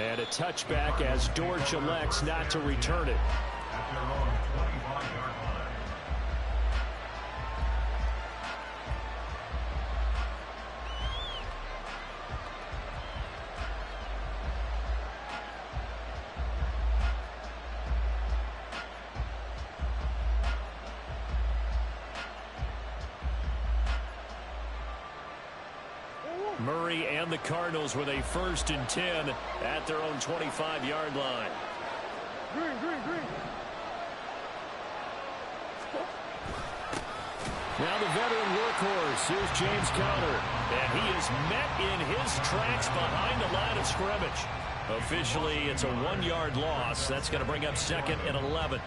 And a touchback as Dortch elects not to return it. Murray and the Cardinals with a 1st and 10 at their own 25-yard line. Now the veteran workhorse, here's James Conner, and he is met in his tracks behind the line of scrimmage. Officially, it's a 1-yard loss. That's going to bring up 2nd and 11.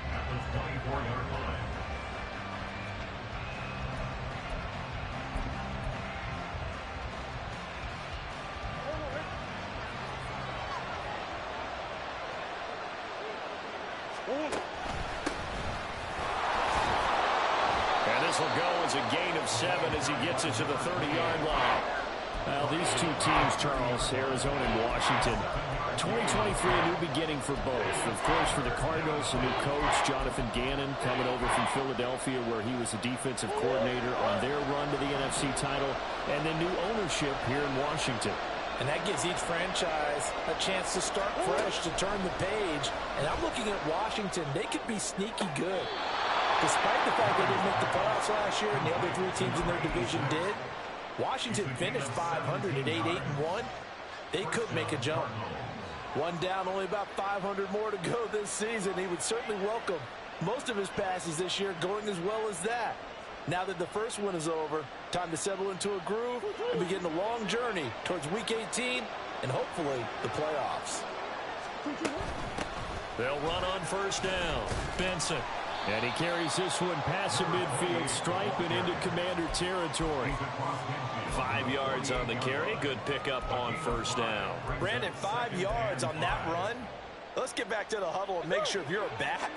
And this will go as a gain of 7 as he gets it to the 30-yard line. Now, these two teams, Charles, Arizona and Washington, 2023, a new beginning for both. Of course, for the Cardinals, a new coach, Jonathan Gannon, coming over from Philadelphia, where he was the defensive coordinator on their run to the NFC title, and then new ownership here in Washington. And that gives each franchise a chance to start fresh, to turn the page. And I'm looking at Washington. They could be sneaky good. Despite the fact they didn't make the playoffs last year and the other 3 teams in their division did, Washington finished 500 at 8-1. They could make a jump. One down, only about 500 more to go this season. He would certainly welcome most of his passes this year going as well as that. Now that the first one is over, time to settle into a groove and begin the long journey towards Week 18 and hopefully the playoffs. They'll run on 1st down. Benson. And he carries this one past the midfield stripe and into Commander territory. 5 yards on the carry. Good pickup on 1st down. Brandon, 5 yards on that run. Let's get back to the huddle and make sure if you're a back,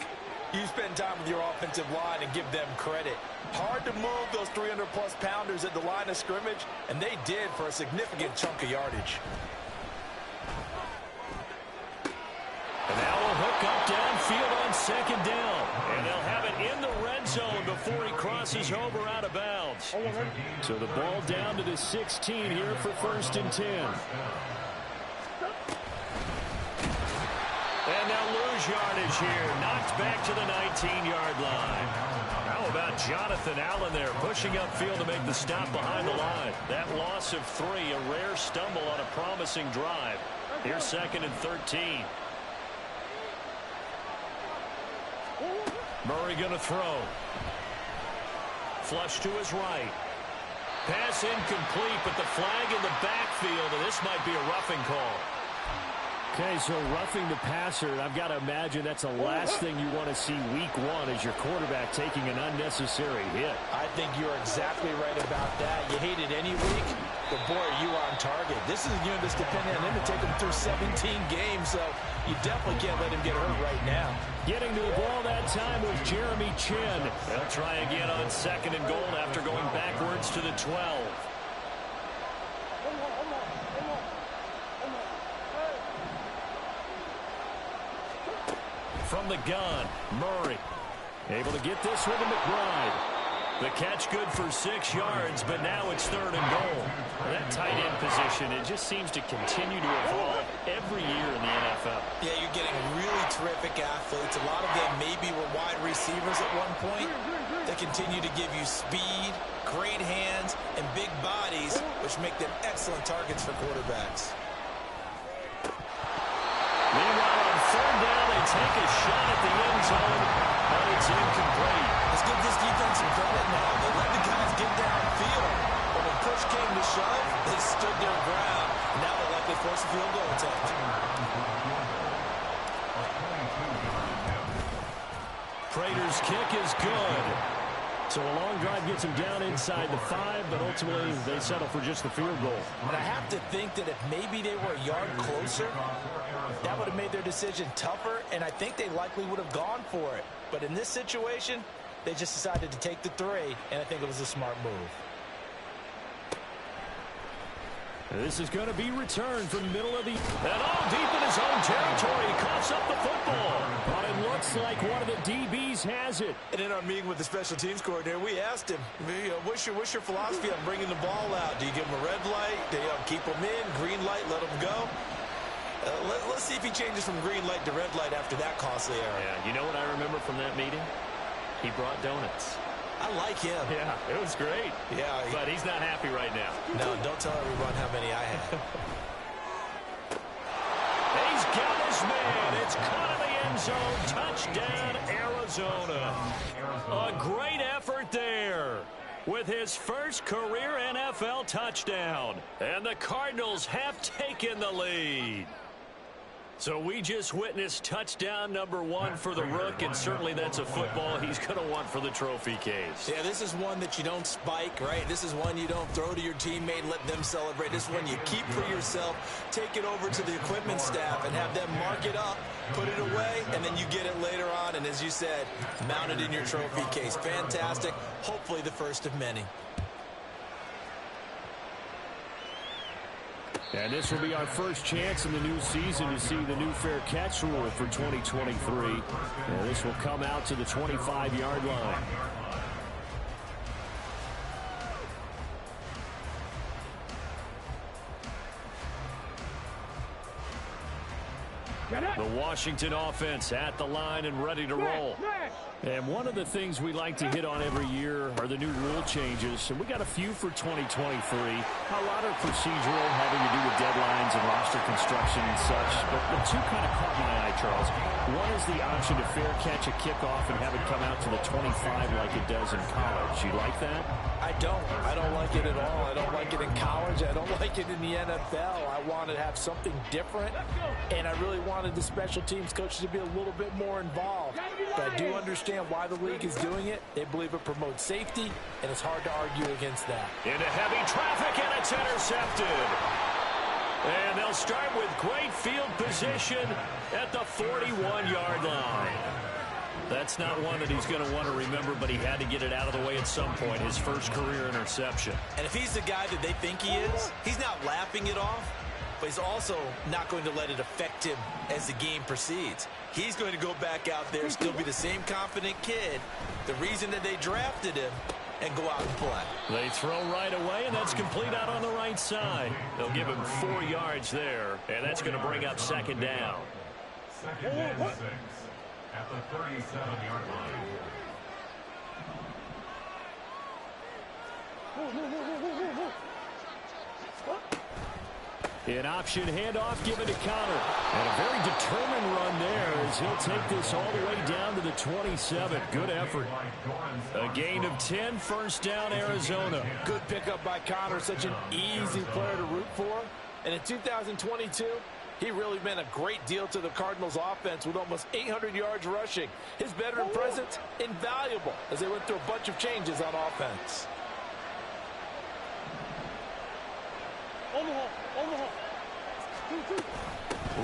you spend time with your offensive line and give them credit. Hard to move those 300-plus pounders at the line of scrimmage, and they did for a significant chunk of yardage. And now we'll hook up downfield on 2nd down. And they'll have it in the red zone before he crosses over out of bounds. So the ball down to the 16 here for 1st and 10. And now lose yardage here. Knocked back to the 19-yard line. How about Jonathan Allen there pushing upfield to make the stop behind the line. That loss of 3, a rare stumble on a promising drive. Here's 2nd and 13. Murray going to throw. Flush to his right. Pass incomplete, but the flag in the backfield, and this might be a roughing call. Okay, so roughing the passer, I've got to imagine that's the last thing you want to see Week 1 as your quarterback taking an unnecessary hit. I think you're exactly right about that. You hate it any week, but boy, are you on target. This is a unit that's dependent on him to take him through 17 games, so you definitely can't let him get hurt right now. Getting to the ball that time was Jeremy Chinn. They'll try again on 2nd and goal after going backwards to the 12. From the gun, Murray. Able to get this one to McBride. The catch good for 6 yards, but now it's 3rd and goal. That tight end position, it just seems to continue to evolve every year in the NFL. Yeah, you're getting really terrific athletes. A lot of them maybe were wide receivers at one point. They continue to give you speed, great hands, and big bodies, which make them excellent targets for quarterbacks. Meanwhile, on 3rd down, they take a shot at the end zone, but it's incomplete. Let's give this defense some credit now. They let the guys get downfield, but when push came to shove, they stood their ground. Now they'll likely force a field goal attempt. Prater's kick is good. So a long drive gets them down inside the 5, but ultimately they settle for just the field goal. And I have to think that if maybe they were a yard closer, that would have made their decision tougher, and I think they likely would have gone for it. But in this situation, they just decided to take the 3, and I think it was a smart move. This is going to be returned from the middle of the... And all deep in his own territory. He coughs up the football. But it looks like one of the DBs has it. And in our meeting with the special teams coordinator, we asked him, what's your philosophy on bringing the ball out? Do you give him a red light? Do you keep him in? Green light, let him go? Let's see if he changes from green light to red light after that costly error. Yeah, you know what I remember from that meeting? He brought donuts. I like him. Yeah, it was great. Yeah. But he's not happy right now. No, don't tell everyone how many I have. He's got his man. It's caught in the end zone. Touchdown, Arizona. A great effort there with his first career NFL touchdown. And the Cardinals have taken the lead. So we just witnessed touchdown number 1 for the Rook, and certainly that's a football he's going to want for the trophy case. Yeah, this is one that you don't spike, right? This is one you don't throw to your teammate and let them celebrate. This is one you keep for yourself, take it over to the equipment staff and have them mark it up, put it away, and then you get it later on. And as you said, mount it in your trophy case. Fantastic. Hopefully the first of many. And this will be our first chance in the new season to see the new fair catch rule for 2023. And this will come out to the 25-yard line. The Washington offense at the line and ready to roll. And one of the things we like to hit on every year are the new rule changes. And we got a few for 2023. A lot are procedural, having to do with deadlines and roster construction and such. But the two kind of caught my eye, Charles. One is the option to fair catch a kickoff and have it come out to the 25 like it does in college. You like that? I don't. I don't like it at all. I don't like it in college. I don't like it in the NFL. I want to have something different, and I really wanted the special teams coaches to be a little bit more involved. But I do understand why the league is doing it. They believe it promotes safety, and it's hard to argue against that. Into heavy traffic, and it's intercepted. And they'll start with great field position at the 41-yard line. That's not one that he's going to want to remember, but he had to get it out of the way at some point, his first career interception. And if he's the guy that they think he is, he's not laughing it off, but he's also not going to let it affect him as the game proceeds. He's going to go back out there, still be the same confident kid, the reason that they drafted him, and go out and play. They throw right away, and that's complete out on the right side. They'll give him 4 yards there, and that's going to bring up second down. Second and 6 at the 37-yard line. An option handoff given to Connor. And a very determined run there as he'll take this all the way down to the 27. Good effort. A gain of 10, first down, Arizona. Good pickup by Connor, such an easy player to root for. And in 2022, he really meant a great deal to the Cardinals offense with almost 800 yards rushing. His veteran presence, invaluable as they went through a bunch of changes on offense.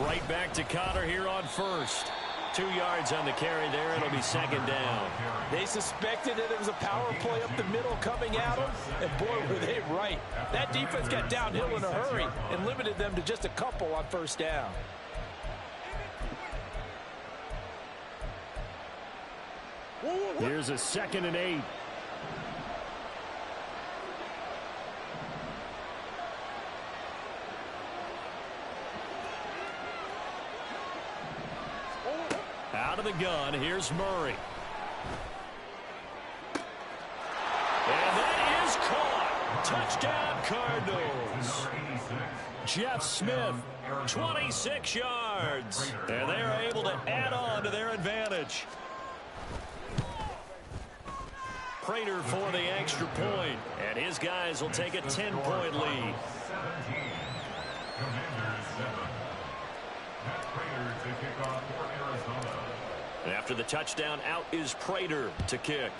Right back to Connor here on first. 2 yards on the carry there. It'll be second down. They suspected that it was a power play up the middle coming at them, and boy, were they right. That defense got downhill in a hurry and limited them to just a couple on first down. Here's a 2nd and 8. Out of the gun, here's Murray. And that is caught. Touchdown, Cardinals. Jeff Smith, 26 yards. And they're able to add on to their advantage. Prater for the extra point. And his guys will take a 10-point lead. 17. Commanders 7. That's Prater to kick off for Arizona. After the touchdown, out is Prater to kick.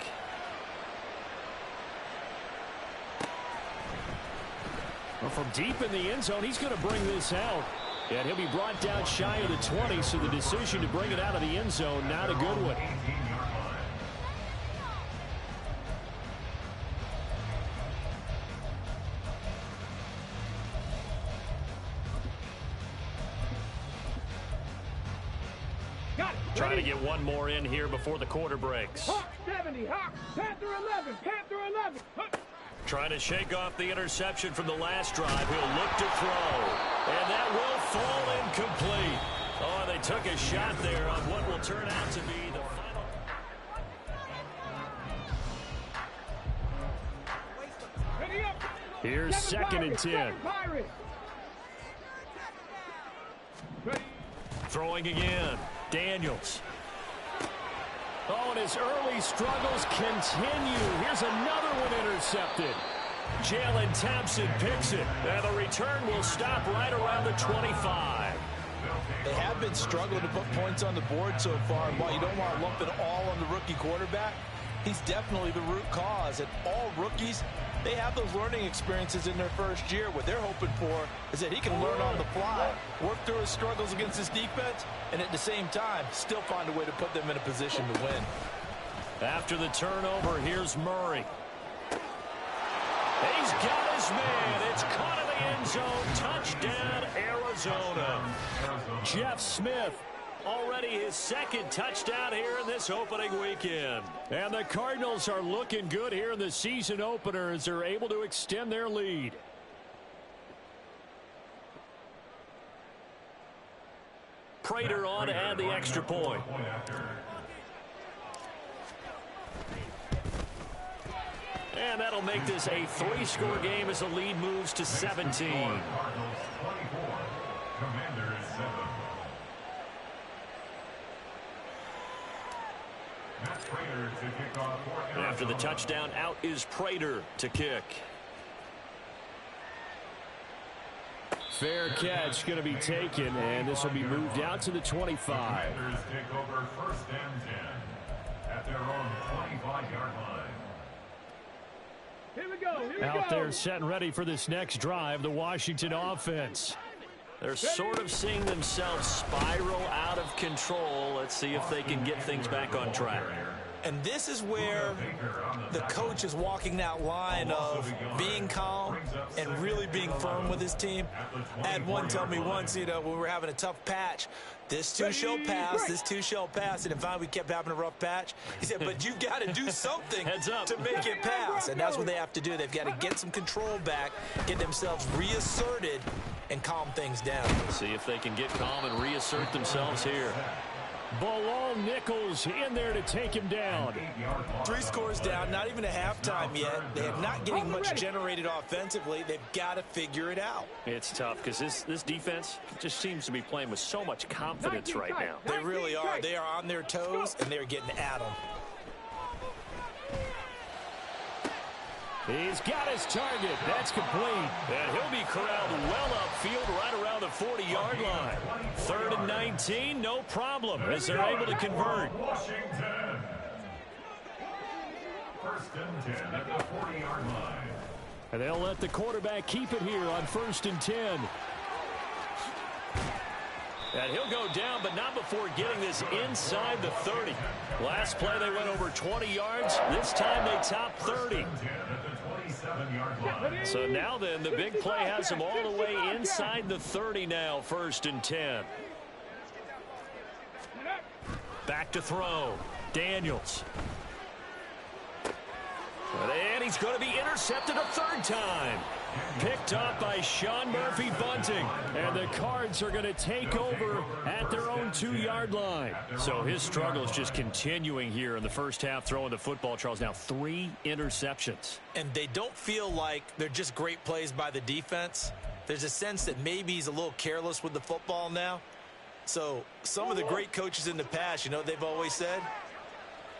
Well, from deep in the end zone, he's going to bring this out. And he'll be brought down shy of the 20, so the decision to bring it out of the end zone, not a good one. 18-yard line. Trying to get one more in here before the quarter breaks. Hawk 70, Hawk, Panther 11, Panther 11. Trying to shake off the interception from the last drive. He'll look to throw. And that will fall incomplete. Oh, they took a shot there on what will turn out to be the final. Ready up. Here's second and 10. Ready. Throwing again. Daniels. Oh, and his early struggles continue. Here's another one intercepted. Jalen Thompson picks it. And the return will stop right around the 25. They have been struggling to put points on the board so far, and while you don't want to lump it all on the rookie quarterback, he's definitely the root cause. And all rookies, they have those learning experiences in their first year. What they're hoping for is that he can learn on the fly, work through his struggles against his defense, and at the same time, still find a way to put them in a position to win. After the turnover, here's Murray. He's got his man. It's caught in the end zone. Touchdown, Arizona. Jeff Smith, already his second touchdown here in this opening weekend. And the Cardinals are looking good here in the season opener as they're able to extend their lead. Prater on to add the extra point. And that'll make this a 3-score game as the lead moves to 17. After the touchdown, out is Prater to kick. Fair catch going to be taken, and this will be moved out to the 25. Commanders take over first and 10 at their own 25-yard line. Here we go. Here we go. Out there setting ready for this next drive, the Washington offense. They're sort of seeing themselves spiral out of control. Let's see if they can get things back on track. And this is where the coach is walking that line of being calm and really being firm with his team. I had one tell me once, when we were having a tough patch, this too shall pass, this too shall pass. And finally we kept having a rough patch. He said, but you've got to do something to make it pass. And that's what they have to do. They've got to get some control back, get themselves reasserted, and calm things down. See if they can get calm and reassert themselves here. Bilal Nichols in there to take him down. 3 scores down, not even a halftime yet. They are not getting much generated offensively. They've got to figure it out. It's tough because this defense just seems to be playing with so much confidence right now. They really are. They are on their toes, and they're getting at them. He's got his target. That's complete. And he'll be corralled well upfield right around the 40-yard line. 3rd and 19, no problem, as they're able to convert. Washington. First and 10 at the 40-yard line. And they'll let the quarterback keep it here on 1st and 10. And he'll go down, but not before getting this inside the 30. Last play, they went over 20 yards. This time, they topped 30. So now then, the big play has them all the way inside the 30 now, 1st and 10. Back to throw. Daniels. And he's going to be intercepted a 3rd time. Picked up by Sean Murphy-Bunting. And the Cards are going to take over at their own 2-yard line. So his struggle is just continuing here in the first half, throwing the football. Charles, now 3 interceptions. And they don't feel like they're just great plays by the defense. There's a sense that maybe he's a little careless with the football now. So some of the great coaches in the past, they've always said,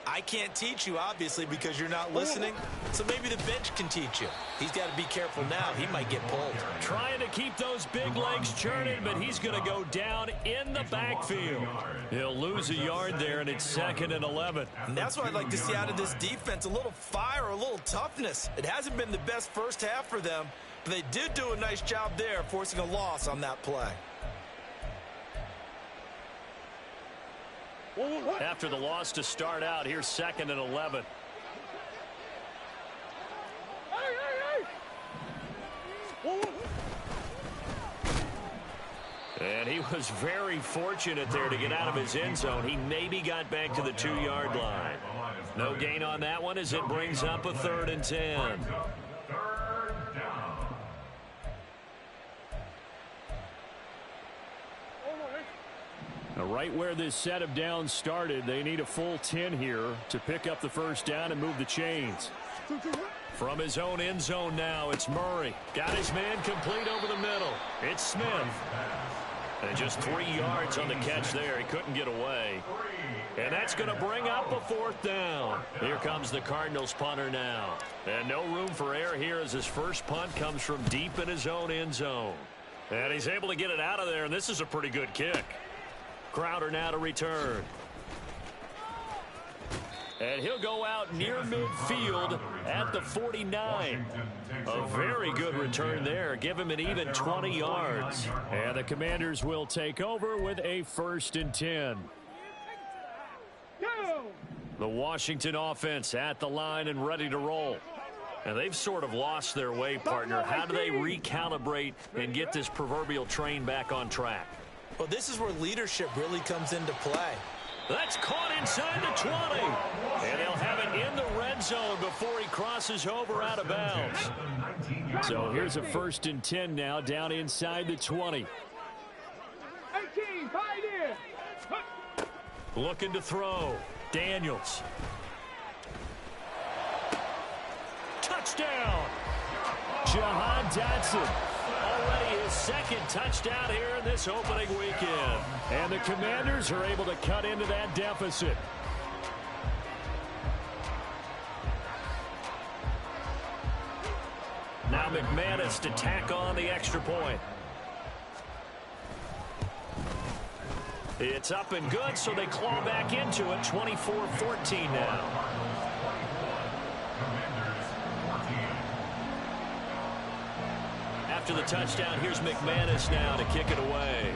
I can't teach you, obviously, because you're not listening. So maybe the bench can teach you. He's got to be careful now. He might get pulled. Trying to keep those big legs churning, but he's going to go down in the backfield. He'll lose a yard there, and it's 2nd and 11. And that's what I'd like to see out of this defense, a little fire, a little toughness. It hasn't been the best first half for them, but they did do a nice job there, forcing a loss on that play. After the loss to start out, here's 2nd and 11. And he was very fortunate there to get out of his end zone. He maybe got back to the 2-yard line. No gain on that one as it brings up a 3rd and 10. Now, right where this set of downs started, they need a full 10 here to pick up the first down and move the chains. From his own end zone now, it's Murray. Got his man complete over the middle. It's Smith. And just 3 yards on the catch there. He couldn't get away. And that's going to bring up a 4th down. Here comes the Cardinals punter now. And no room for error here as his first punt comes from deep in his own end zone. And he's able to get it out of there, and this is a pretty good kick. Crowder now to return. And he'll go out near midfield at the 49. A very good return there. Give him an even 20 yards. And the Commanders will take over with a 1st and 10. The Washington offense at the line and ready to roll. And they've sort of lost their way, partner. How do they recalibrate and get this proverbial train back on track? Well, this is where leadership really comes into play. That's caught inside the 20. And they'll have it in the red zone before he crosses over out of bounds. So here's a 1st and 10 now down inside the 20. 18, fight in. Looking to throw. Daniels. Touchdown. Jahan Dotson. Already his 2nd touchdown here in this opening weekend. And the Commanders are able to cut into that deficit. Now McManus to tack on the extra point. It's up and good, so they claw back into it. 24-14 now. After the touchdown, here's McManus now to kick it away.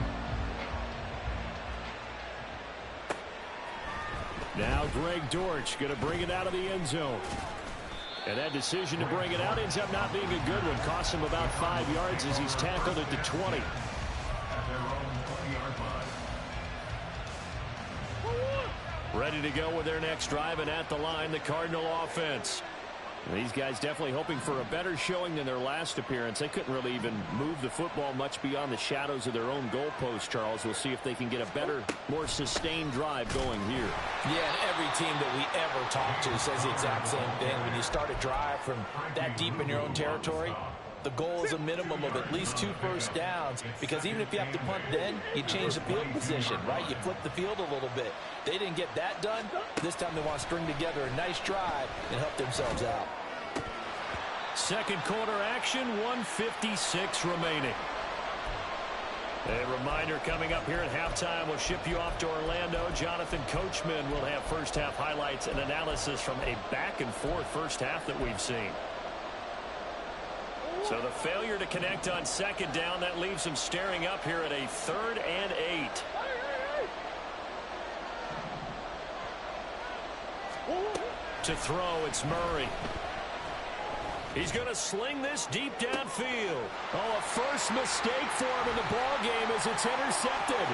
Now Greg Dortch going to bring it out of the end zone. And that decision to bring it out ends up not being a good one. Costs him about 5 yards as he's tackled at the 20. Ready to go with their next drive, and at the line, the Cardinal offense. These guys definitely hoping for a better showing than their last appearance. They couldn't really even move the football much beyond the shadows of their own goalpost, Charles. We'll see if they can get a better, more sustained drive going here. Yeah, and every team that we ever talk to says the exact same thing. When you start a drive from that deep in your own territory, the goal is a minimum of at least 2 first downs, because even if you have to punt then, you change the field position, right? You flip the field a little bit. They didn't get that done. This time they want to string together a nice drive and help themselves out. Second quarter action, 1:56 remaining. A reminder coming up here at halftime, we'll ship you off to Orlando. Jonathan Coachman will have first half highlights and analysis from a back-and-forth first half that we've seen. So the failure to connect on second down, that leaves them staring up here at a 3rd and 8. To throw, it's Murray. He's going to sling this deep downfield. Oh, a first mistake for him in the ball game as it's intercepted.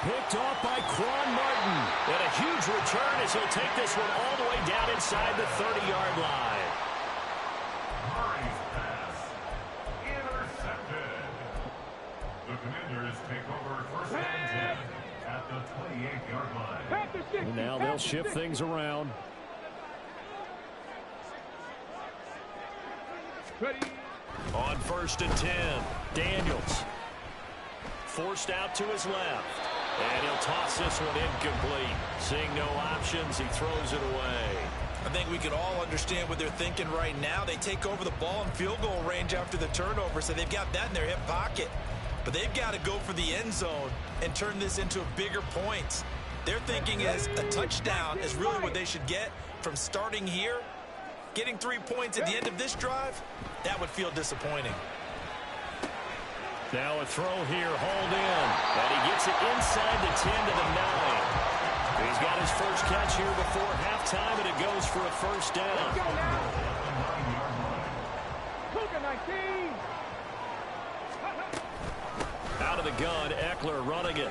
Picked off by Quan Martin. And a huge return as he'll take this one all the way down inside the 30-yard line. Murray's pass intercepted. The Commanders take over 1st and 10 at the 28-yard line. And now they'll shift things around. Ready. On 1st and 10, Daniels. Forced out to his left. And he'll toss this one incomplete. Seeing no options, he throws it away. I think we can all understand what they're thinking right now. They take over the ball in field goal range after the turnover, so they've got that in their hip pocket. But they've got to go for the end zone and turn this into a bigger point. Their thinking is a touchdown is really what they should get from starting here. Getting 3 points at the end of this drive, that would feel disappointing. Now a throw here, hauled in. And he gets it inside the 10 to the 9. He's got his first catch here before halftime, and it goes for a first down. Let's go now. Cougar 19. Out of the gun, Eckler running it.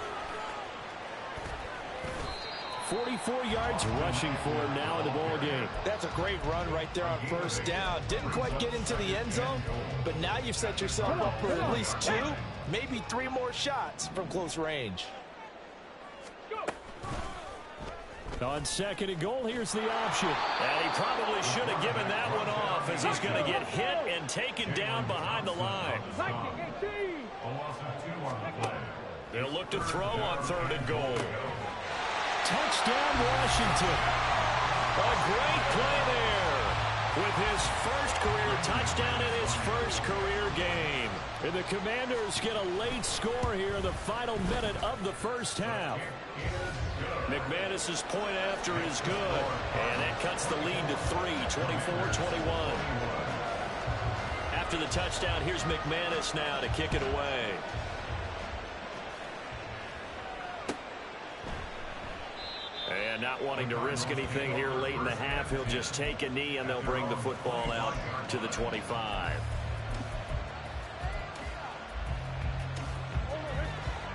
44 yards rushing for him now in the ball game. That's a great run right there on first down. Didn't quite get into the end zone, but now you've set yourself up for at least 2, maybe 3 more shots from close range. On second and goal, here's the option. And he probably should have given that one off as he's going to get hit and taken down behind the line. They'll look to throw on third and goal. Touchdown, Washington. A great play there with his first career touchdown in his first career game. And the Commanders get a late score here in the final minute of the first half. McManus's point after is good, and that cuts the lead to 3, 24-21. After the touchdown, here's McManus now to kick it away. And not wanting to risk anything here late in the half, he'll just take a knee, and they'll bring the football out to the 25.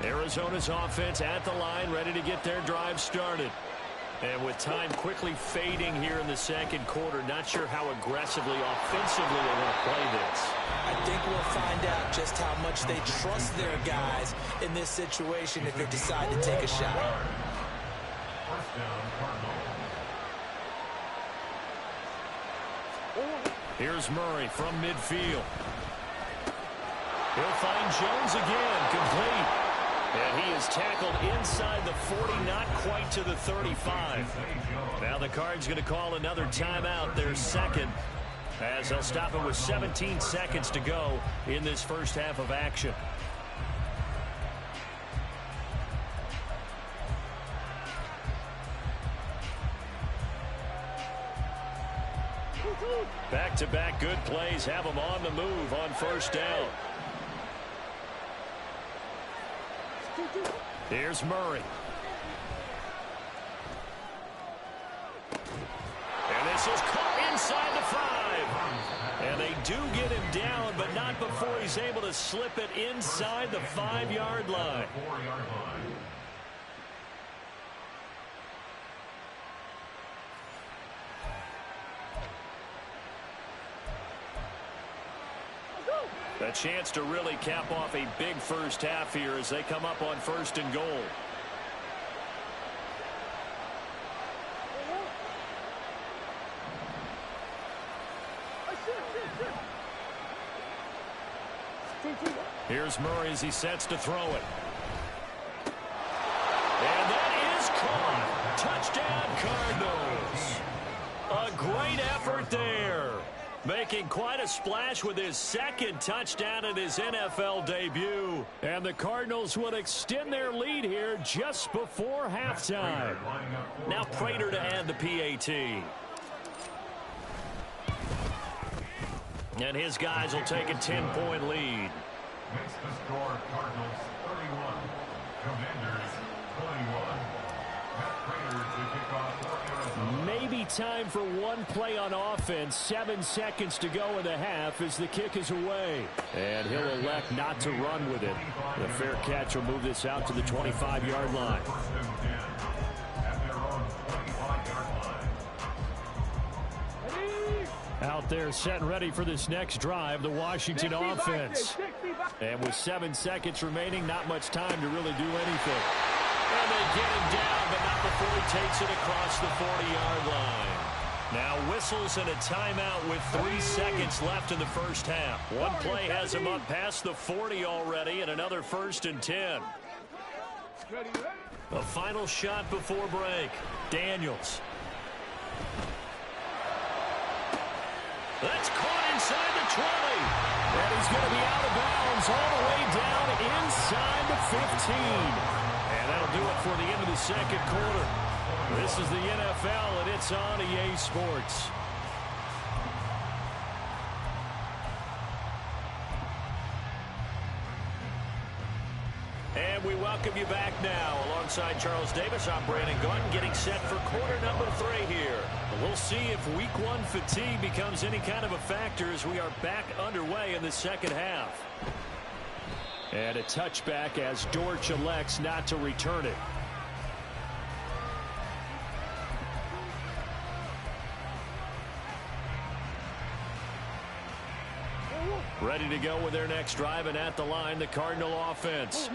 Arizona's offense at the line, ready to get their drive started. And with time quickly fading here in the second quarter, not sure how aggressively, offensively they want to play this. I think we'll find out just how much they trust their guys in this situation if they decide to take a shot. Here's Murray from midfield. He'll find Jones again, complete. And he is tackled inside the 40, not quite to the 35. Now the Cards going to call another timeout, their second, as they'll stop it with 17 seconds to go in this first half of action. Back-to-back good plays have them on the move on first down. Here's Murray. And this is caught inside the 5. And they do get him down, but not before he's able to slip it inside the 5-yard line. A chance to really cap off a big first half here as they come up on first and goal. Here's Murray as he sets to throw it. And that is caught. Touchdown, Cardinals. A great effort there. Making quite a splash with his second touchdown in his NFL debut. And the Cardinals would extend their lead here just before halftime. Now Prater to add the PAT. And his guys will take a 10-point lead. Makes the score Cardinals 31, Commanders 21. Matt Prater to kick off for Arizona. Maybe time for one play on offense. 7 seconds to go in the half as the kick is away. And he'll elect not to run with it. The fair catch will move this out to the 25-yard line. First and 10 at their own 25-yard line. Out there set and ready for this next drive, the Washington offense. And with 7 seconds remaining, not much time to really do anything. And they get him down, but not before he takes it across the 40-yard line. Now whistles and a timeout with 3 seconds left in the first half. One play has him up past the 40 already, and another first and 10. A final shot before break. Daniels. That's caught inside the 20. And he's going to be out of bounds all the way down inside the 15. And that'll do it for the end of the second quarter. This is the NFL, and it's on EA Sports. And we welcome you back now. Alongside Charles Davis, I'm Brandon Gunn, getting set for quarter number 3 here. We'll see if week 1 fatigue becomes any kind of a factor as we are back underway in the second half. And a touchback as Dortch elects not to return it. Ready to go with their next drive, and at the line, the Cardinal offense.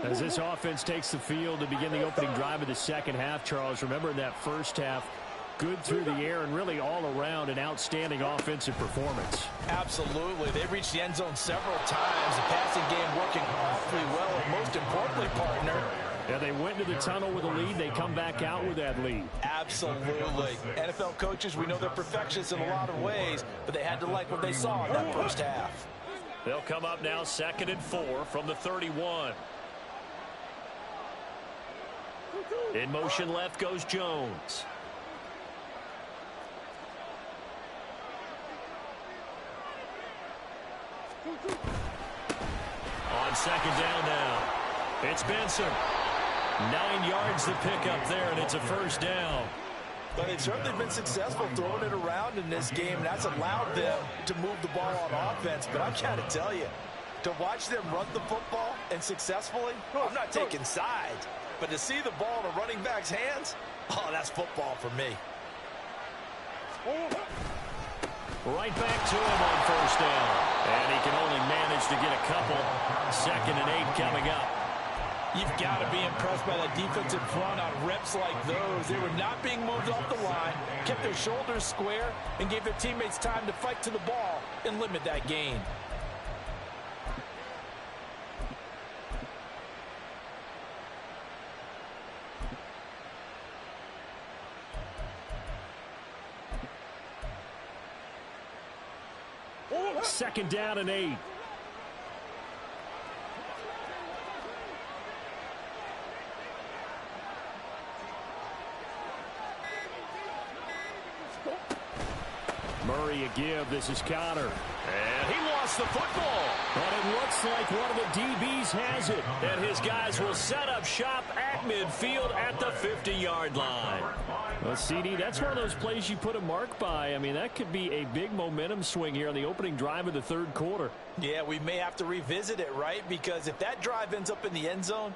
As this offense takes the field to begin the opening drive of the second half, Charles, remember in that first half, good through the air and really all around an outstanding offensive performance. Absolutely. They reached the end zone several times. The passing game working awfully well, and most importantly, partner, yeah, they went into the tunnel with a lead. They come back out with that lead. Absolutely. NFL coaches, we know they're perfectionists in a lot of ways, but they had to like what they saw in that first half. They'll come up now 2nd and 4 from the 31. In motion left goes Jones. On 2nd down now, it's Benson. 9 yards to pick up there, and it's a first down. But they've certainly been successful throwing it around in this game, and that's allowed them to move the ball on offense. But I'm trying to tell you, to watch them run the football and successfully, I'm not taking sides. But to see the ball in a running back's hands, oh, that's football for me. Right back to him on first down. And he can only manage to get a couple. 2nd and 8 coming up. You've got to be impressed by that defensive front on reps like those. They were not being moved off the line, kept their shoulders square, and gave their teammates time to fight to the ball and limit that gain. Second down and 8. Murray a give. This is Connor. And he lost the football. But it looks like one of the DBs has it. And his guys will set up shop at midfield at the 50-yard line. Well, CD, that's one of those plays you put a mark by. I mean, that could be a big momentum swing here on the opening drive of the third quarter. Yeah, we may have to revisit it, right? Because if that drive ends up in the end zone,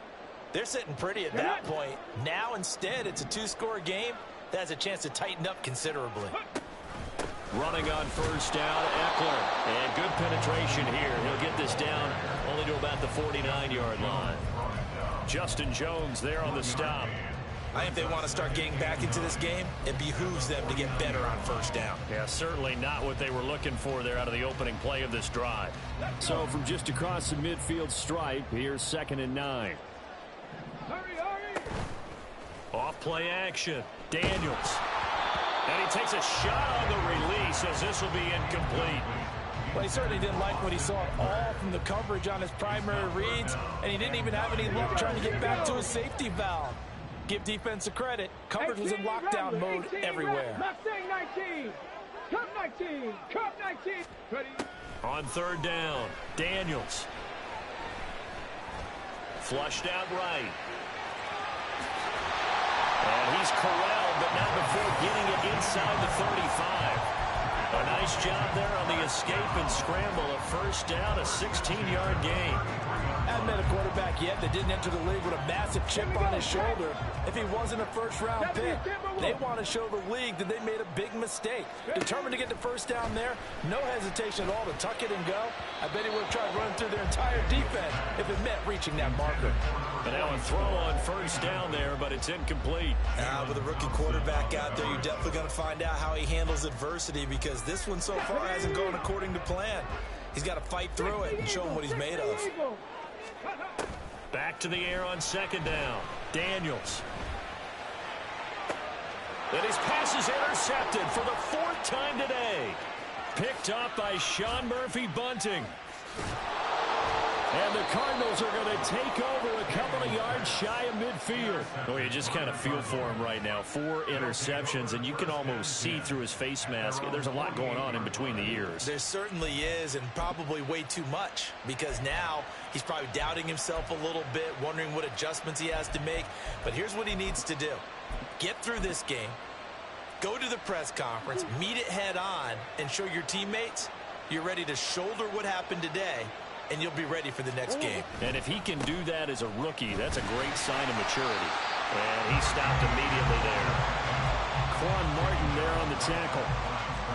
they're sitting pretty at that point. Now, instead, it's a 2-score game. That has a chance to tighten up considerably. Running on first down, Eckler. And good penetration here. He'll get this down only to about the 49-yard line. Justin Jones there on the stop. I think if they want to start getting back into this game, it behooves them to get better on first down. Yeah, certainly not what they were looking for there out of the opening play of this drive. So from just across the midfield stripe, here's 2nd and 9. Off play action. Daniels. And he takes a shot on the release as this will be incomplete. Well, he certainly didn't like what he saw at all from the coverage on his primary reads, and he didn't even have any luck trying to get back to his safety valve. Give defense a credit. Coverage was in lockdown mode everywhere. Mustang 19. Cup 19. Cup 19. Ready. On third down, Daniels. Flushed out right. And he's corralled, but not before getting it inside the 35. A nice job there on the escape and scramble. A first down, a 16-yard gain. Haven't met a quarterback yet that didn't enter the league with a massive chip on his shoulder. If he wasn't a first-round pick, they want to show the league that they made a big mistake. Determined to get the first down there, no hesitation at all to tuck it and go. I bet he would have tried running through their entire defense if it meant reaching that marker. But now a throw on first down there, but it's incomplete. With a rookie quarterback out there, you're definitely going to find out how he handles adversity, because this one so far hasn't gone according to plan. He's got to fight through it and show him what he's made of. Back to the air on second down. Daniels. And his pass is intercepted for the 4th time today. Picked up by Sean Murphy-Bunting. And the Cardinals are going to take over a couple of yards shy of midfield. Oh, you just kind of feel for him right now. 4 interceptions, and you can almost see through his face mask. There's a lot going on in between the ears. There certainly is, and probably way too much, because now he's probably doubting himself a little bit, wondering what adjustments he has to make. But here's what he needs to do. Get through this game, go to the press conference, meet it head on, and show your teammates you're ready to shoulder what happened today and you'll be ready for the next game. And if he can do that as a rookie, that's a great sign of maturity. And he stopped immediately there. Quan Martin there on the tackle.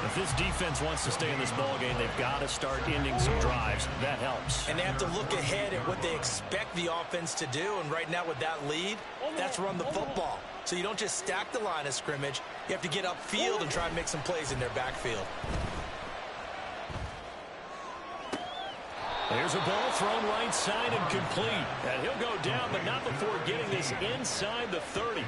If this defense wants to stay in this ballgame, they've got to start ending some drives. That helps. And they have to look ahead at what they expect the offense to do. And right now with that lead, that's run the football. So you don't just stack the line of scrimmage. You have to get upfield and try and make some plays in their backfield. There's a ball thrown right side and complete. And he'll go down, but not before getting this inside the 30.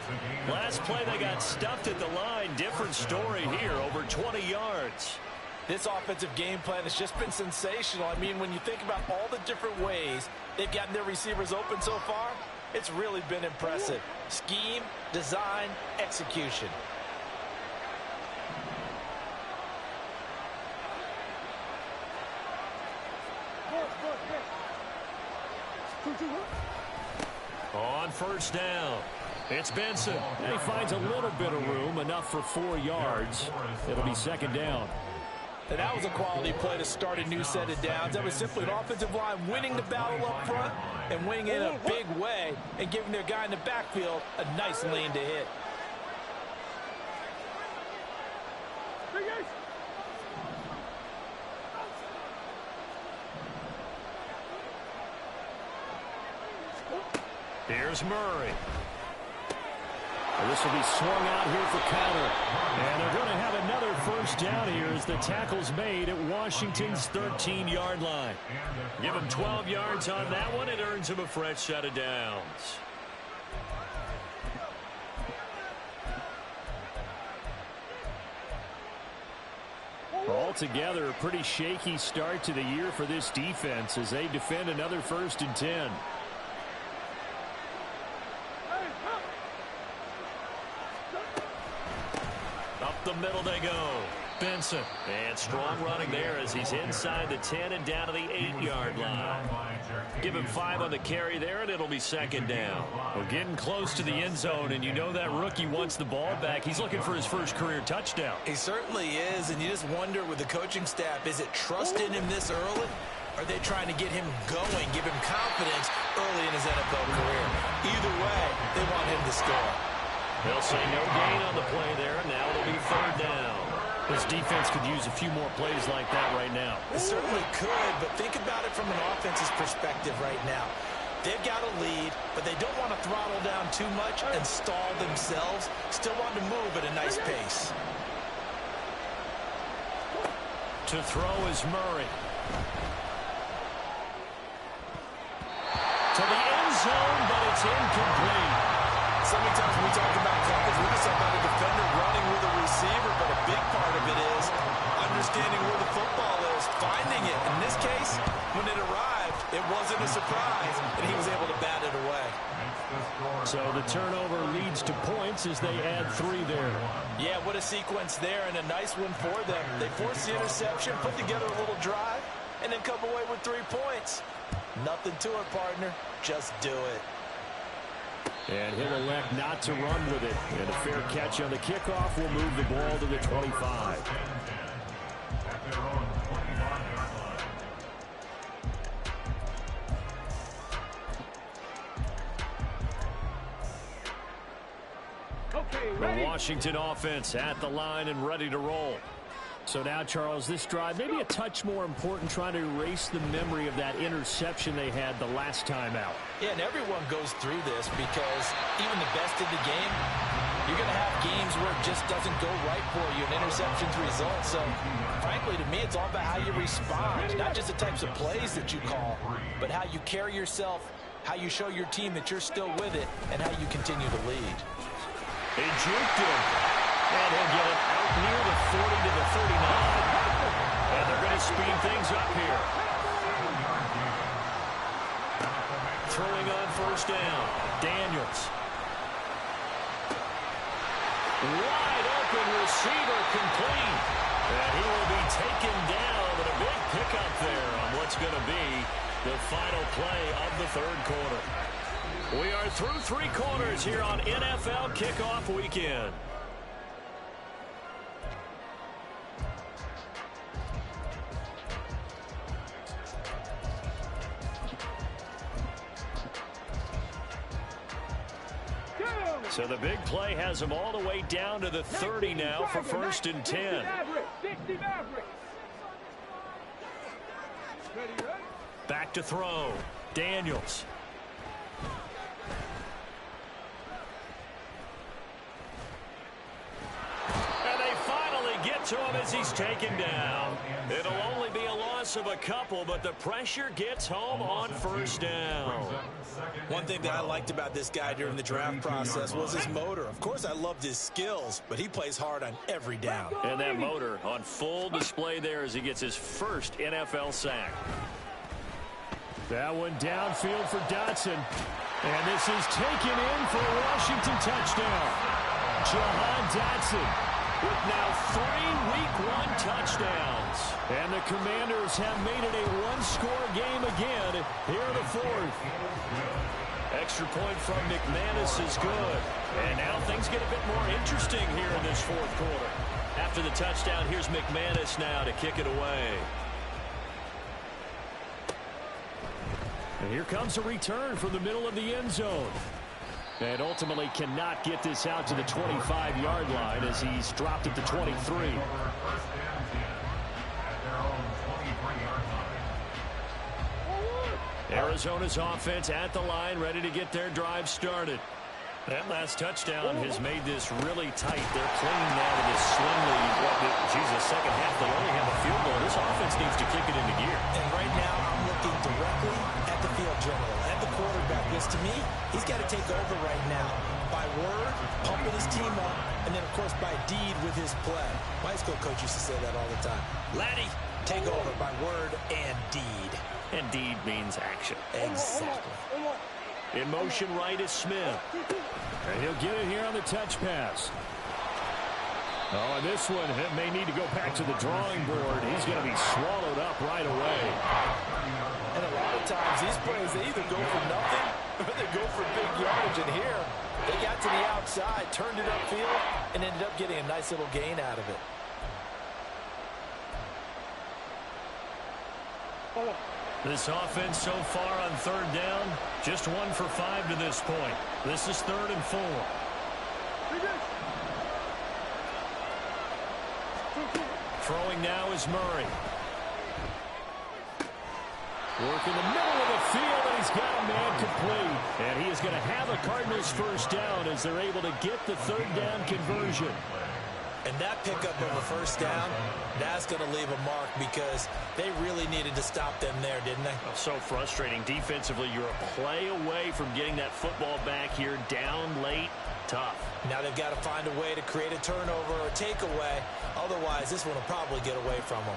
Last play, they got stuffed at the line. Different story here, over 20 yards. This offensive game plan has just been sensational. I mean, when you think about all the different ways they've gotten their receivers open so far, it's really been impressive. Scheme, design, execution. On first down, it's Benson. And he finds a little bit of room, enough for 4 yards. It'll be second down. And that was a quality play to start a new set of downs. That was simply an offensive line winning the battle up front and winning in a big way and giving their guy in the backfield a nice lane to hit. Here's Murray. This will be swung out here for counter. And they're going to have another first down here as the tackle's made at Washington's 13-yard line. Give him 12 yards on that one. It earns him a fresh set of downs. Altogether, a pretty shaky start to the year for this defense as they defend another 1st and 10. Up the middle they go. Benson. And strong running there as he's inside the 10 and down to the 8-yard line. Give him 5 on the carry there, and it'll be second down. We're getting close to the end zone, and you know that rookie wants the ball back. He's looking for his first career touchdown. He certainly is, and you just wonder with the coaching staff, is it trust in him this early? Are they trying to get him going, give him confidence early in his NFL career? Either way, they want him to score. They'll say no gain on the play there, and now it'll be third down. This defense could use a few more plays like that right now. It certainly could, but think about it from an offense's perspective right now. They've got a lead, but they don't want to throttle down too much and stall themselves. Still want to move at a nice pace. To throw is Murray. To the end zone, but it's incomplete. So many times when we talk about coverage, we just talk about a defender running with a receiver, but a big part of it is understanding where the football is, finding it. In this case, when it arrived, it wasn't a surprise, and he was able to bat it away. So the turnover leads to points as they add 3 there. Yeah, what a sequence there, and a nice one for them. They forced the interception, put together a little drive, and then come away with 3 points. Nothing to it, partner. Just do it. And he'll elect not to run with it. And a fair catch on the kickoff will move the ball to the 25. The Washington offense at the line and ready to roll. So now, Charles, this drive maybe a touch more important, trying to erase the memory of that interception they had the last time out. Yeah, and everyone goes through this because even the best in the game, you're going to have games where it just doesn't go right for you, and interceptions result. So, frankly, to me, it's all about how you respond, not just the types of plays that you call, but how you carry yourself, how you show your team that you're still with it, and how you continue to lead. They juked him. And he'll get it out near the 40 to the 39. And they're going to speed things up here. Throwing on first down. Daniels. Wide open receiver complete. And he will be taken down. And a big pickup there on what's going to be the final play of the third quarter. We are through 3 quarters here on NFL Kickoff Weekend. So the big play has them all the way down to the 30 now for 1st and 10. Back to throw. Daniels. And they finally get to him as he's taken down. It'll only be a loss of a couple, but the pressure gets home on 1st down. One thing that I liked about this guy during the draft process was his motor. Of course, I loved his skills, but he plays hard on every down. And that motor on full display there as he gets his first NFL sack. That one downfield for Dotson. And this is taken in for a Washington touchdown. Jahan Dotson with now 3 Week 1 touchdowns. And the Commanders have made it a one-score game again here in the 4th. Extra point from McManus is good. And now things get a bit more interesting here in this 4th quarter. After the touchdown, here's McManus now to kick it away. And here comes a return from the middle of the end zone. And ultimately cannot get this out to the 25-yard line as he's dropped at the 23. Arizona's offense at the line, ready to get their drive started. That last touchdown has made this really tight. They're clinging now to this slim lead. Jesus, second half, they only have a field goal. This offense needs to kick it into gear. And right now, I'm looking directly at the field general, at the quarterback. Because to me, he's got to take over right now by word, pumping his team up, and then, of course, by deed with his play. My high school coach used to say that all the time. Laddie, take over by word and deed. And deed means action. Exactly. In motion right is Smith. And he'll get it here on the touch pass. Oh, and this one may need to go back to the drawing board. He's going to be swallowed up right away. And a lot of times these plays, they either go for nothing or they go for big yardage. And here, they got to the outside, turned it upfield, and ended up getting a nice little gain out of it. This offense so far on 3rd down, just 1 for 5 to this point. This is 3rd and 4. Throwing now is Murray. Work in the middle of the field, and he's got a man complete. And he is going to have the Cardinals' 1st down as they're able to get the 3rd down conversion. And that pickup of a 1st down, that's going to leave a mark because they really needed to stop them there, didn't they? So frustrating. Defensively, you're a play away from getting that football back here down late. Tough. Now they've got to find a way to create a turnover or a takeaway. Otherwise, this one will probably get away from them.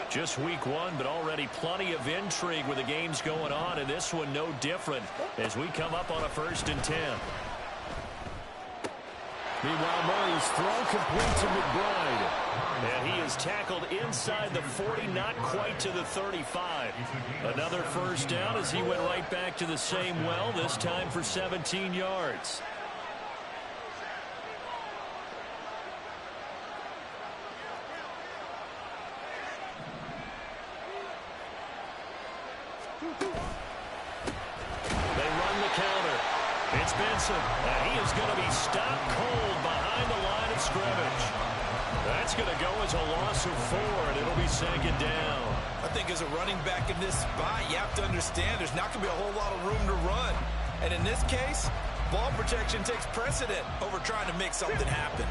Just week 1, but already plenty of intrigue with the games going on, and this one no different as we come up on a 1st and 10. Meanwhile, Murray's throw complete to McBride. And he is tackled inside the 40, not quite to the 35. Another 1st down as he went right back to the same well, this time for 17 yards. They run the counter. It's Benson, and he is going to be stopped cold behind the line of scrimmage. That's going to go as a loss of 4, and it'll be 2nd down. I think as a running back in this spot, you have to understand there's not going to be a whole lot of room to run. And in this case, ball protection takes precedent over trying to make something happen.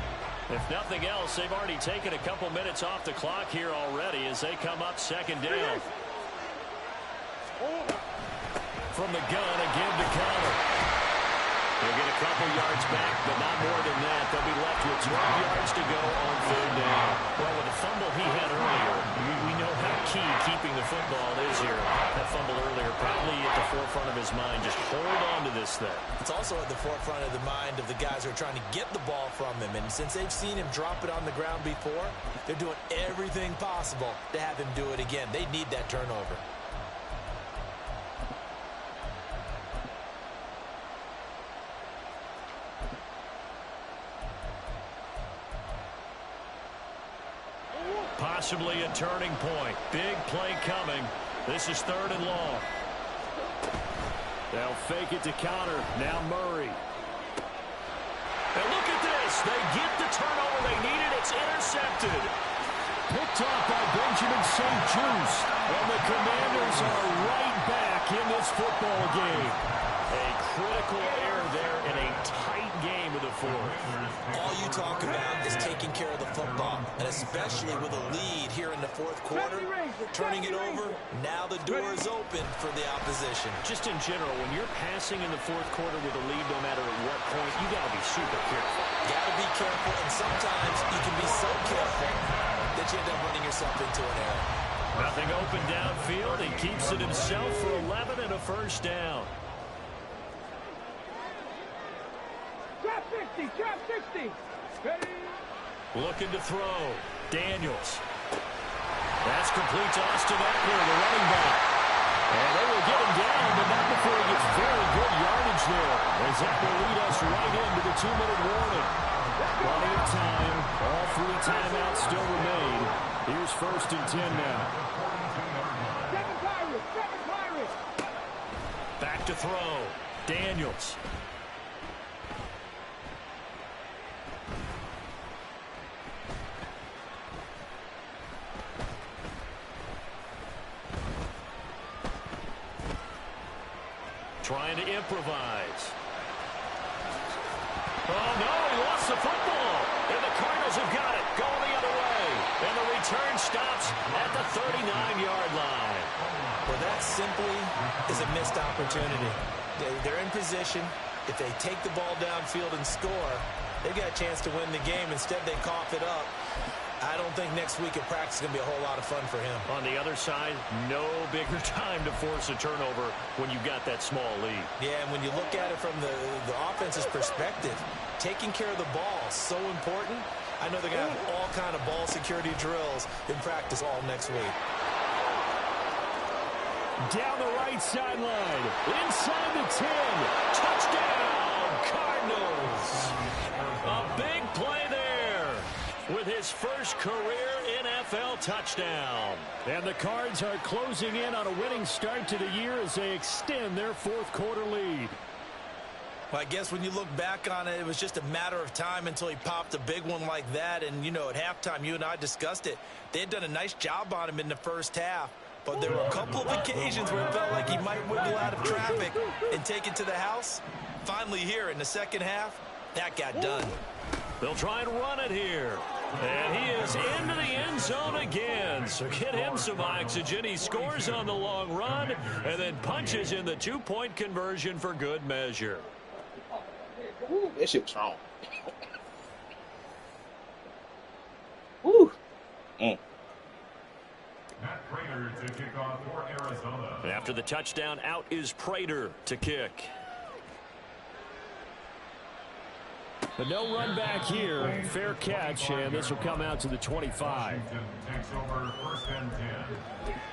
If nothing else, they've already taken a couple minutes off the clock here already as they come up 2nd down. From the gun, again to counter. They'll get a couple yards back, but not more than that. They'll be left with 12 yards to go on 3rd down. Well, with the fumble he had earlier, we know how key keeping the football is here. That fumble earlier probably at the forefront of his mind. Just hold on to this thing. It's also at the forefront of the mind of the guys who are trying to get the ball from him. And since they've seen him drop it on the ground before, they're doing everything possible to have him do it again. They need that turnover. Possibly a turning point. Big play coming. This is 3rd and long. They'll fake it to counter. Now Murray. And look at this. They get the turnover they needed. It's intercepted. Picked off by Benjamin St-Juste. And the Commanders are right back in this football game. A critical error there in a tight game of the fourth. All you talk about is taking care of the football, and especially with a lead here in the fourth quarter, turning it over, now the door is open for the opposition. Just in general, when you're passing in the fourth quarter with a lead, no matter at what point, you got to be super careful. Got to be careful, and sometimes you can be so careful that you end up running yourself into an error. Nothing open downfield. He keeps it himself for 11 and a first down. Trap 60, trap 60. Ready? Looking to throw. Daniels. That's complete to Austin Eckler, the running back. And they will get him down, but not before he gets very good yardage there. As that will lead us right into the 2-minute warning. Plenty of time. All 3 timeouts still remain. Here's 1st and 10 now. Seven Pirates, seven Pirates. Back to throw. Daniels. Trying to improvise. Oh, no, he lost the football. And the Cardinals have got it. Going the other way. And the return stops at the 39-yard line. Well, that simply is a missed opportunity. They're in position. If they take the ball downfield and score, they've got a chance to win the game. Instead, they cough it up. I don't think next week at practice is going to be a whole lot of fun for him. On the other side, no bigger time to force a turnover when you've got that small lead. Yeah, and when you look at it from the offense's perspective, taking care of the ball is so important. I know they're going to have all kind of ball security drills in practice all next week. Down the right sideline, inside the 10, touchdown, Cardinals. A big play there with his first career NFL touchdown. And the Cards are closing in on a winning start to the year as they extend their fourth quarter lead. Well, I guess when you look back on it, it was just a matter of time until he popped a big one like that. And, you know, at halftime, you and I discussed it. They had done a nice job on him in the first half. But there were a couple of occasions where it felt like he might wiggle out of traffic and take it to the house. Finally here in the second half, that got done. They'll try and run it here. And he is into the end zone again. So get him some oxygen. He scores on the long run and then punches in the 2-point conversion for good measure. Ooh, that shit was wrong. Woo. Matt Prater to kick off for Arizona. After the touchdown, out is Prater to kick. But no run back here. Fair catch, and this will come out to the 25. Washington takes over 1st and 10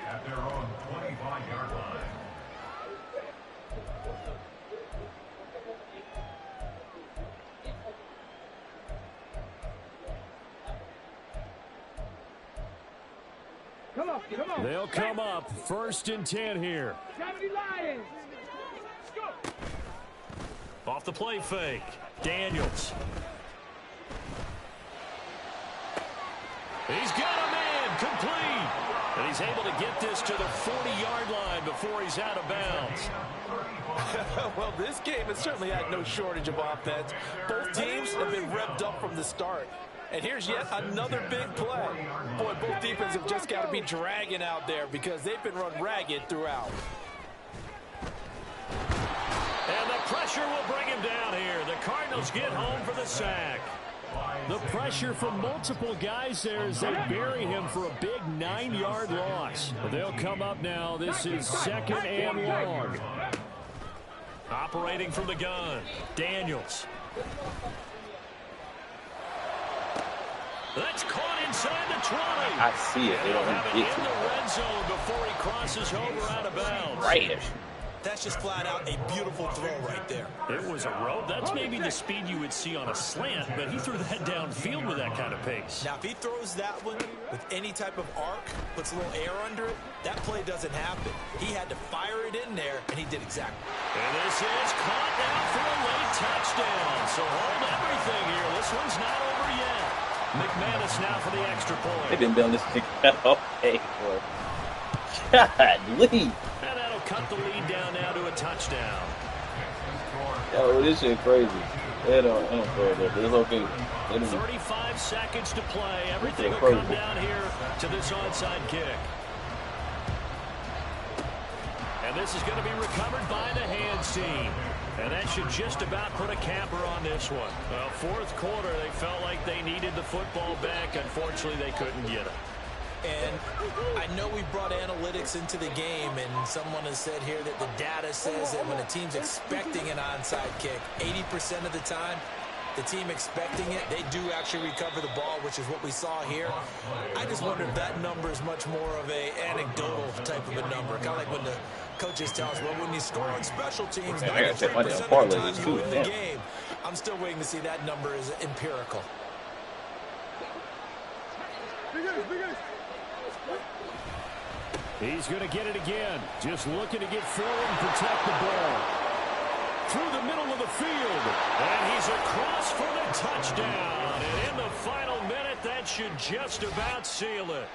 at their own 25-yard line. Come on, come on. They'll come up 1st and 10 here. 70 Lions. Let's go. Off the play fake. Daniels. He's got a man complete. And he's able to get this to the 40-yard line before he's out of bounds. Well, this game has certainly had no shortage of offense. Both teams have been revved up from the start. And here's yet another big play. Boy, both defenses have just got to be dragging out there because they've been run ragged throughout. And the pressure will bring him down here. The Cardinals get home for the sack. The pressure from multiple guys there as they bury him for a big 9-yard loss. But they'll come up now. This is 2nd and long. Operating from the gun, Daniels. That's caught inside the 20. I see it. They don't have even it get in to the red zone before he crosses over out of bounds. Trash. That's just flat out a beautiful throw right there. It was a rope. That's maybe the speed you would see on a slant, but he threw that downfield with that kind of pace. Now, if he throws that one with any type of arc, puts a little air under it, that play doesn't happen. He had to fire it in there, and he did exactly. And this is caught now for a late touchdown. So hold everything here. This one's not over yet. McManus now for the extra point. They've been building this thing all day for. God, Lee. And that'll cut the lead down now to a touchdown. Yo, this shit crazy. They don't throw it up. It's okay. 35 seconds to play. Everything will come down here to this onside kick. And this is going to be recovered by the hands team. And that should just about put a capper on this one. Well, fourth quarter, they felt like they needed the football back. Unfortunately, they couldn't get it. And I know we brought analytics into the game, and someone has said here that the data says that when a team's expecting an onside kick, 80% of the time, the team expecting it, they do actually recover the ball, which is what we saw here. I just wonder if that number is much more of a anecdotal type of a number, kind of like when the coaches tell us, well, when you score on special teams, 93% of the time you win the game. I'm still waiting to see that number is empirical. He's going to get it again. Just looking to get forward and protect the ball. Through the middle of the field. And he's across for the touchdown. And in the final minute, that should just about seal it.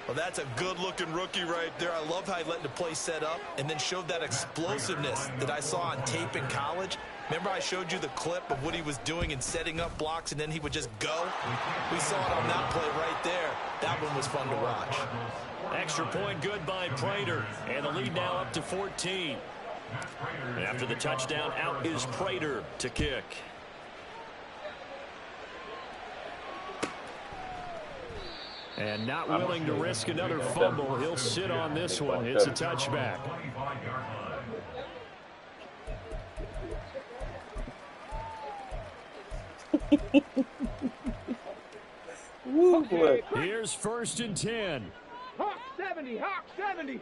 Well, that's a good-looking rookie right there. I love how he let the play set up and then showed that explosiveness that I saw on tape in college. Remember I showed you the clip of what he was doing and setting up blocks, and then he would just go? We saw it on that play right there. That one was fun to watch. Extra point good by Prater. And the lead now up to 14. After the touchdown, out is Prater to kick. And not willing to risk another fumble. He'll sit on this one. It's a touchback. Woo, boy. Here's 1st and 10. Hawk 70, Hawk 70.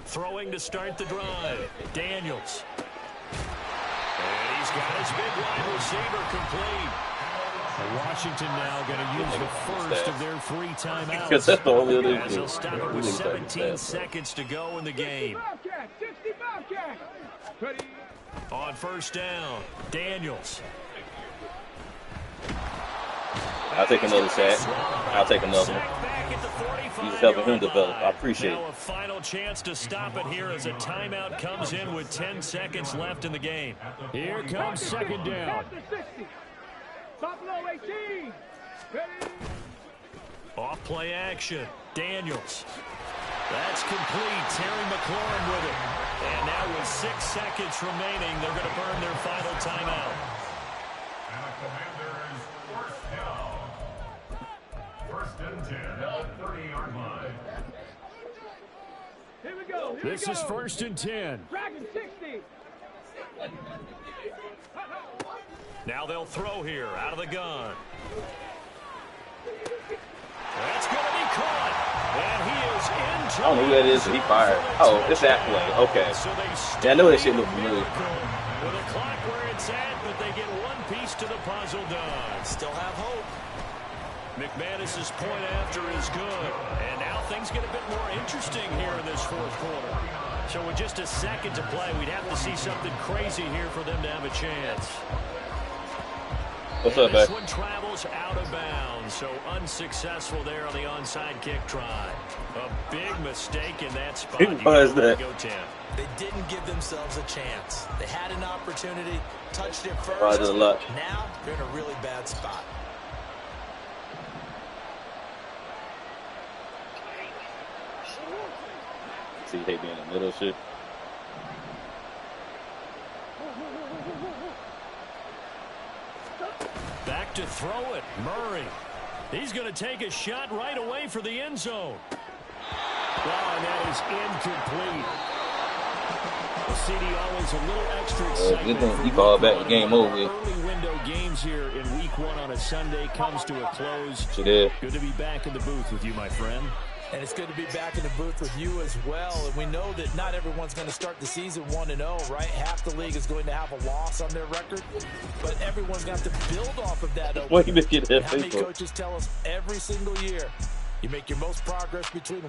Throwing to start the drive. Daniels. And he's got his big wide receiver complete. Washington now going to use the first of their 3 timeouts. Because that's the only other As they'll stop it with 17 seconds to go in the game. 60 Bobcat. Ready. On 1st down, Daniels. I'll take another sack. I'll take another one. He's helping him develop. I appreciate it. Now a final chance to stop it here as a timeout comes in with 10 seconds left in the game. Here comes 2nd down. Buffalo 18. Ready. Off play action. Daniels. That's complete. Terry McLaurin with it. And now with 6 seconds remaining, they're going to burn their final timeout. And the Commanders first down. 1st and 10 at the 30-yard line. Here we go. This is 1st and 10. Dragon 60. Now they'll throw here out of the gun. That's going to be caught. And he is into I don't know who that is, but he fired. Oh, it's that play. Okay. So Yeah, I know that shit look familiar. With a clock where it's at, but they get one piece to the puzzle done. Still have hope. McManus's point after is good. And now things get a bit more interesting here in this 4th quarter. So with just a second to play, we'd have to see something crazy here for them to have a chance. What's up, This man? one travels out of bounds, so unsuccessful there on the onside kick try. A big mistake in that spot. Who was that? Go 10. They didn't give themselves a chance. They had an opportunity, touched it first. Probably did a lot. Now they're in a really bad spot. See, they be in the middle of shit. Back to throw it. Murray. He's going to take a shot right away for the end zone. Wow, and that is incomplete. CD always a little extra excitement. You call it back, the game over. Early window games here in week 1 on a Sunday comes to a close. She did. Good to be back in the booth with you, my friend. And it's good to be back in the booth with you as well. And we know that not everyone's going to start the season 1-0, right? Half the league is going to have a loss on their record. But everyone's going to have to build off of that. How many coaches tell us every single year, you make your most progress between